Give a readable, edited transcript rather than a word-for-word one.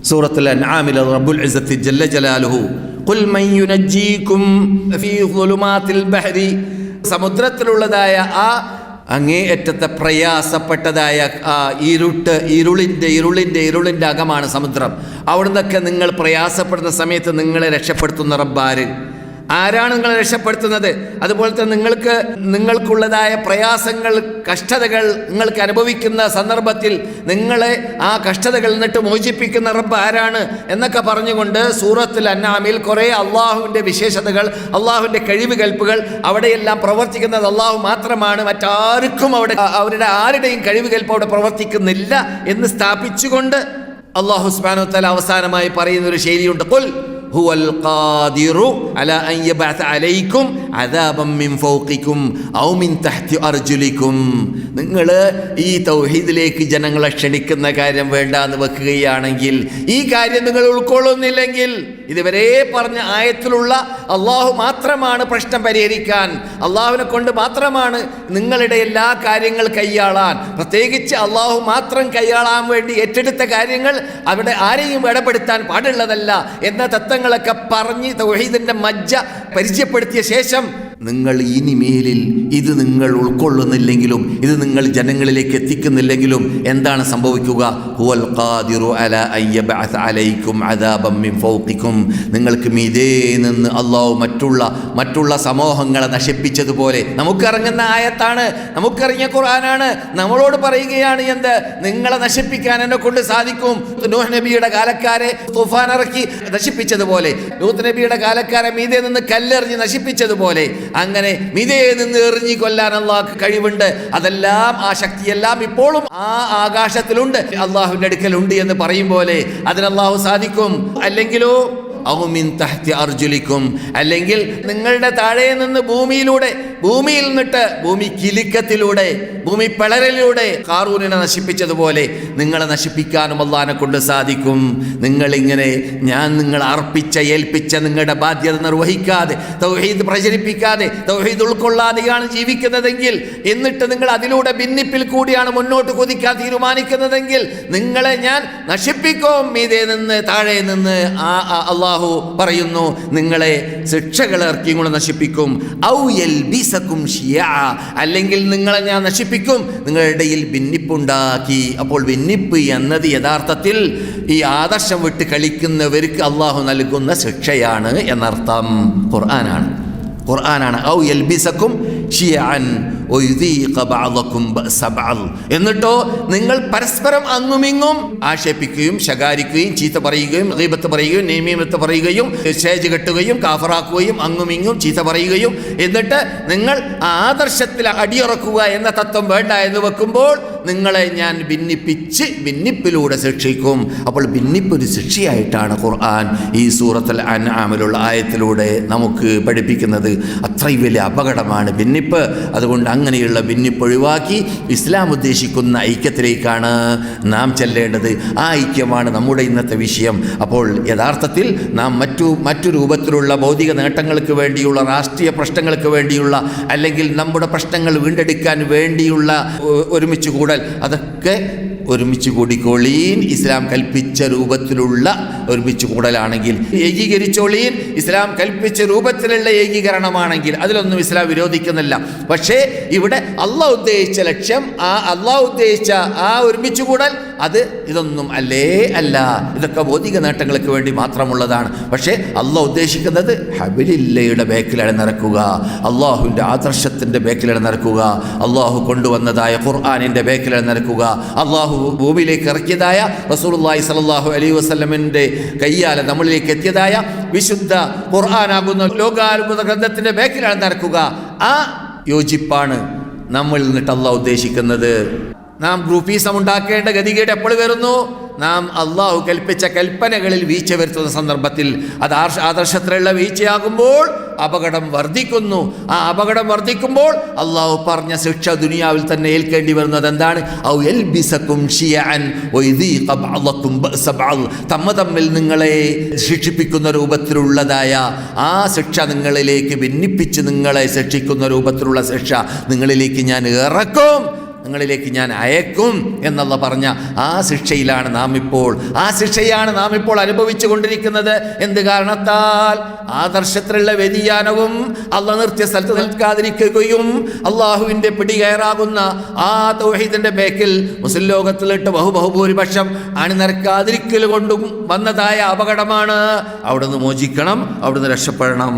സൂറത്തുൽ അൻആമിൽ റബ്ബുൽ ഇസ്സത്തി ജല്ല ജലാലുഹു ഖുൽ മൻ യുനജ്ജീകും ഫീ ളുലുമാത്തിൽ ബഹരി, സമുദ്രത്തിലുള്ളതായ ആ അങ്ങേയറ്റത്തെ പ്രയാസപ്പെട്ടതായ ആ ഇരുളിൻ്റെ അകമാണ് സമുദ്രം. അവിടുന്നൊക്കെ നിങ്ങൾ പ്രയാസപ്പെടുന്ന സമയത്ത് നിങ്ങളെ രക്ഷപ്പെടുത്തുന്ന റബ്ബാര് ആരാണ് നിങ്ങളെ രക്ഷപ്പെടുത്തുന്നത്? അതുപോലെ തന്നെ നിങ്ങൾക്കുള്ളതായ പ്രയാസങ്ങൾ, കഷ്ടതകൾ നിങ്ങൾക്ക് അനുഭവിക്കുന്ന സന്ദർഭത്തിൽ നിങ്ങളെ ആ കഷ്ടതകളിൽ നിന്നിട്ട് മോചിപ്പിക്കുന്ന റബ്ബ് ആരാണ് എന്നൊക്കെ പറഞ്ഞുകൊണ്ട് സൂറത്തുൽ അൻആമിൽ കുറേ അള്ളാഹുവിൻ്റെ വിശേഷതകൾ, അള്ളാഹുവിൻ്റെ കഴിവുകൽപ്പുകൾ, അവിടെയെല്ലാം പ്രവർത്തിക്കുന്നത് അള്ളാഹു മാത്രമാണ്, മറ്റാർക്കും അവരുടെ ആരുടെയും കഴിവുകൽപ്പ് അവിടെ പ്രവർത്തിക്കുന്നില്ല എന്ന് സ്ഥാപിച്ചുകൊണ്ട് അള്ളാഹു സുബ്ഹാനഹു വ തആല അവസാനമായി പറയുന്നൊരു ശൈലിയുണ്ട്. ഖുൽ ഹുവൽ ഖാദിറു അലാ അൻ യബ്അസ അലൈക്കും അദാബൻ മിൻ ഫൗഖിക്കും ഔ മിൻ തഹ്തി അർജുലിക്കും. നിങ്ങൾ ഈ തൗഹീദിലേക്ക് ജനങ്ങളെ ക്ഷണിക്കുന്ന കാര്യം വേണ്ട എന്ന് വെക്കുകയാണെങ്കിൽ, ഈ കാര്യം നിങ്ങൾ ഉൾക്കൊള്ളുന്നില്ലെങ്കിൽ, ഇതുവരെ പറഞ്ഞ ആയത്തിലുള്ള അള്ളാഹു മാത്രമാണ് പ്രശ്നം പരിഹരിക്കാൻ, അള്ളാഹുവിനെ കൊണ്ട് മാത്രമാണ് നിങ്ങളുടെ എല്ലാ കാര്യങ്ങൾ കൈയാളാൻ, പ്രത്യേകിച്ച് അള്ളാഹു മാത്രം കൈയാളാൻ വേണ്ടി ഏറ്റെടുത്ത കാര്യങ്ങൾ അവിടെ ആരെയും ഇടപെടുത്താൻ പാടുള്ളതല്ല എന്ന തത്വങ്ങളൊക്കെ പറഞ്ഞ് തൗഹീദിന്റെ മജ്ജ പരിചയപ്പെടുത്തിയ ശേഷം നിങ്ങൾ ഇനിമേലിൽ ഇത് നിങ്ങൾ ഉൾക്കൊള്ളുന്നില്ലെങ്കിലും, ഇത് നിങ്ങൾ ജനങ്ങളിലേക്ക് എത്തിക്കുന്നില്ലെങ്കിലും എന്താണ് സംഭവിക്കുക? ഹുവൽ ഖാദിറു അലാ അൻ യബ്അസ അലൈക്കും അദാബൻ മിൻ ഫൗഖിക്കും. നിങ്ങൾക്ക് മീതേ നിന്ന് അള്ളാഹു മറ്റുള്ള സമൂഹങ്ങളെ നശിപ്പിച്ചതുപോലെ, നമുക്കിറങ്ങുന്ന ആയത്താണ്, നമുക്കിറങ്ങിയ ഖുർആനാണ്, നമ്മളോട് പറയുകയാണ് എന്ത്? നിങ്ങളെ നശിപ്പിക്കാൻ എന്നെ കൊണ്ട് സാധിക്കും. നൂഹ് നബിയുടെ കാലക്കാരെ തുഫാൻ ഇറക്കി നശിപ്പിച്ചതുപോലെ, ലൂത്ത് നബിയുടെ കാലക്കാരെ മീതേ നിന്ന് കല്ലെറിഞ്ഞ് നശിപ്പിച്ചതുപോലെ, അങ്ങനെ മീതേ നിന്ന് എറിഞ്ഞി കൊല്ലാൻ അള്ളാഹ് കഴിവുണ്ട്. അതെല്ലാം, ആ ശക്തിയെല്ലാം ഇപ്പോഴും ആ ആകാശത്തിലുണ്ട്, അള്ളാഹുവിന്റെ അടുക്കലുണ്ട് എന്ന് പറയും പോലെ അതിന് അള്ളാഹു സാധിക്കും. അല്ലെങ്കിലോ ഔ മിൻ തഹ്തി അർജുലിക്കും, അല്ലെങ്കിൽ നിങ്ങളുടെ താഴെ നിന്ന് ഭൂമിയിൽ നിന്നിട്ട് ഭൂമി കിലുക്കത്തിലൂടെ, ഭൂമി പിളരലിലൂടെ ഖാറൂനിനെ നശിപ്പിച്ചതുപോലെ നിങ്ങളെ നശിപ്പിക്കാനും അള്ളാഹിനെ കൊണ്ട് സാധിക്കും. നിങ്ങളിങ്ങനെ നിങ്ങൾ ഏൽപ്പിച്ച നിങ്ങളുടെ ബാധ്യത നിർവഹിക്കാതെ, തൗഹീദ് പ്രചരിപ്പിക്കാതെ, തൗഹീദ് ഉൾക്കൊള്ളാതെയാണ് ജീവിക്കുന്നതെങ്കിൽ, എന്നിട്ട് നിങ്ങൾ അതിലൂടെ ഭിന്നിപ്പിൽ കൂടിയാണ് മുന്നോട്ട് കുതിക്കാൻ തീരുമാനിക്കുന്നതെങ്കിൽ നിങ്ങളെ ഞാൻ നശിപ്പിക്കും മീതെ നിന്ന്, താഴെ നിന്ന്. അള്ളാഹു പറയുന്നു, നിങ്ങളെ ശിക്ഷകൾ ഇറക്കി കൊണ്ട് നശിപ്പിക്കും. ഔ യൽബിസകും ശിയാ, അല്ലെങ്കിൽ നിങ്ങളെ ഞാൻ നശിപ്പിക്കും നിങ്ങളുടെ ഇടയിൽ ഭിന്നിപ്പുണ്ടാക്കി. അപ്പോൾ ഭിന്നിപ്പ് എന്നത് യഥാർത്ഥത്തിൽ ഈ ആദർശം വിട്ട് കളിക്കുന്നവർക്ക് അള്ളാഹു നൽകുന്ന ശിക്ഷയാണ് എന്നർത്ഥം. ഖുർആനാണ് ഔ യൽബിസകും ശിയഅൻ വയുദീഖ ബഅദകും ബഅസ ബഅദ്. എന്നിട്ടോ നിങ്ങൾ പരസ്പരം അങ്ങുമിങ്ങും ആക്ഷേപിക്കുകയും ശകാരിക്കുകയും ചീത്ത പറയുകയും ഗീബത്ത് പറയുകയും നമീമത്ത് പറയുകയും സ്റ്റേജ് കെട്ടുകയും കാഫറാക്കുകയും അങ്ങുമിങ്ങും ചീത്ത പറയുകയും, എന്നിട്ട് നിങ്ങൾ ആദർശത്തിൽ അടിയുറക്കുക എന്ന തത്വം വേണ്ട എന്ന് വെക്കുമ്പോൾ നിങ്ങളെ ഞാൻ ഭിന്നിപ്പിലൂടെ ശിക്ഷിക്കും. അപ്പോൾ ഭിന്നിപ്പൊരു ശിക്ഷയായിട്ടാണ് ഖുർആൻ ഈ സൂറത്തുൽ അൻആമിലുള്ള ആയത്തിലൂടെ നമുക്ക് പഠിപ്പിക്കുന്നത്. അത്രയും വലിയ അപകടമാണ് ഭിന്നിപ്പ്. അതുകൊണ്ട് അങ്ങനെയുള്ള ഭിന്നിപ്പ് ഒഴിവാക്കി ഇസ്ലാം ഉദ്ദേശിക്കുന്ന ഐക്യത്തിലേക്കാണ് നാം ചെല്ലേണ്ടത്. ആ ഐക്യമാണ് നമ്മുടെ ഇന്നത്തെ വിഷയം. അപ്പോൾ യഥാർത്ഥത്തിൽ നാം മറ്റു രൂപത്തിലുള്ള ഭൗതിക നേട്ടങ്ങൾക്ക് വേണ്ടിയുള്ള, രാഷ്ട്രീയ പ്രശ്നങ്ങൾക്ക് വേണ്ടിയുള്ള, അല്ലെങ്കിൽ നമ്മുടെ പ്രശ്നങ്ങൾ വീണ്ടെടുക്കാൻ വേണ്ടിയുള്ള ഒരുമിച്ച് കൂടൽ, അതൊക്കെ ഒരുമിച്ച് കൂടിക്കോളീൻ ഇസ്ലാം കൽപ്പിച്ച രൂപത്തിലുള്ള ഒരുമിച്ച് കൂടലാണെങ്കിൽ, ഏകീകരിച്ചോളീൻ ഇസ്ലാം കൽപ്പിച്ച രൂപത്തിലുള്ള ഏകീകരണമാണെങ്കിൽ അതിലൊന്നും ഇസ്ലാം വിരോധിക്കുന്നില്ല. പക്ഷേ ഇവിടെ അള്ളാഹ് ഉദ്ദേശിച്ച ലക്ഷ്യം, അള്ളാഹ് ഉദ്ദേശിച്ച ആ ഒരുമിച്ച് കൂടൽ, ഇതൊന്നും അല്ല. ഇതൊക്കെ ഭൗതിക നേട്ടങ്ങൾക്ക് വേണ്ടി മാത്രമുള്ളതാണ്. പക്ഷേ അള്ളാഹ് ഉദ്ദേശിക്കുന്നത് ഹബിലില്ലയുടെ ബേക്കിലാണ് നടക്കുക, അള്ളാഹുവിൻ്റെ ആദർശത്തിൻ്റെ ബേക്കിലാണ് നടക്കുക, അള്ളാഹു കൊണ്ടുവന്നതായ ഖുർആനിൻ്റെ ബേക്കിലാണ് നടക്കുക, അള്ളാഹു ഭൂമിയിലേക്ക് ഇറക്കിയതായ റസൂലുള്ളാഹി സ്വല്ലല്ലാഹു അലൈഹി വസല്ലമിൻ്റെ കയ്യാലെ നമ്മളിലേക്ക് എത്തിയതായ വിശുദ്ധ ഖുർആനാകുന്ന ലോകാത്ഭുത ഗ്രന്ഥത്തിൻ്റെ ബേക്കിലാണ് നടക്കുക. ആ യോജിപ്പാണ് നമ്മളിൽ നിന്നിട്ട് അള്ളാഹ് ഉദ്ദേശിക്കുന്നത്. നാം ഗ്രൂപ്പീസം ഉണ്ടാക്കേണ്ട ഗതികേട് എപ്പോൾ വരുന്നു? നാം അള്ളാഹു കൽപ്പിച്ച കൽപ്പനകളിൽ വീഴ്ച വരുത്തുന്ന സന്ദർഭത്തിൽ, അത് ആദർശത്തിലുള്ള വീഴ്ചയാകുമ്പോൾ അപകടം വർദ്ധിക്കുന്നു. ആ അപകടം വർദ്ധിക്കുമ്പോൾ അള്ളാഹു പറഞ്ഞ ശിക്ഷ ദുനിയാവിൽ തന്നെ ഏൽക്കേണ്ടി വരുന്നത് എന്താണ്? ഔ യൽബിസകും ശിയഅൻ വയുദീഖ ബഅദകും ബഅസ ബഅദ്. തമ്മിൽ നിങ്ങളെ ശിക്ഷിപ്പിക്കുന്ന രൂപത്തിലുള്ളതായ ആ ശിക്ഷ നിങ്ങളിലേക്ക് ഭിന്നിപ്പിച്ച് നിങ്ങളെ ശിക്ഷിക്കുന്ന രൂപത്തിലുള്ള ശിക്ഷ നിങ്ങളിലേക്ക് ഞാൻ ഇറക്കും. നിങ്ങളിലേക്ക് ഞാൻ അയക്കും എന്നുള്ള പറഞ്ഞ ആ ശിക്ഷയാണ് നാം ഇപ്പോൾ അനുഭവിച്ചു കൊണ്ടിരിക്കുന്നത്. എന്ത് കാരണത്താൽ? ആദർശത്തിലുള്ള വ്യതിയാനവും അള്ളാഹ് നിർത്തിയ സ്ഥലത്ത് നിൽക്കാതിരിക്കുകയും അള്ളാഹുവിൻ്റെ പിടികയറാകുന്ന ആ തൗഹീദിന്റെ ബേക്കിൽ മുസ്ലിം ലോകത്തിലിട്ട് ബഹുഭൂരിപക്ഷം അണിനിരക്കാതിരിക്കൽ കൊണ്ടും വന്നതായ അപകടമാണ്. അവിടുന്ന് മോചിക്കണം, അവിടുന്ന് രക്ഷപ്പെടണം.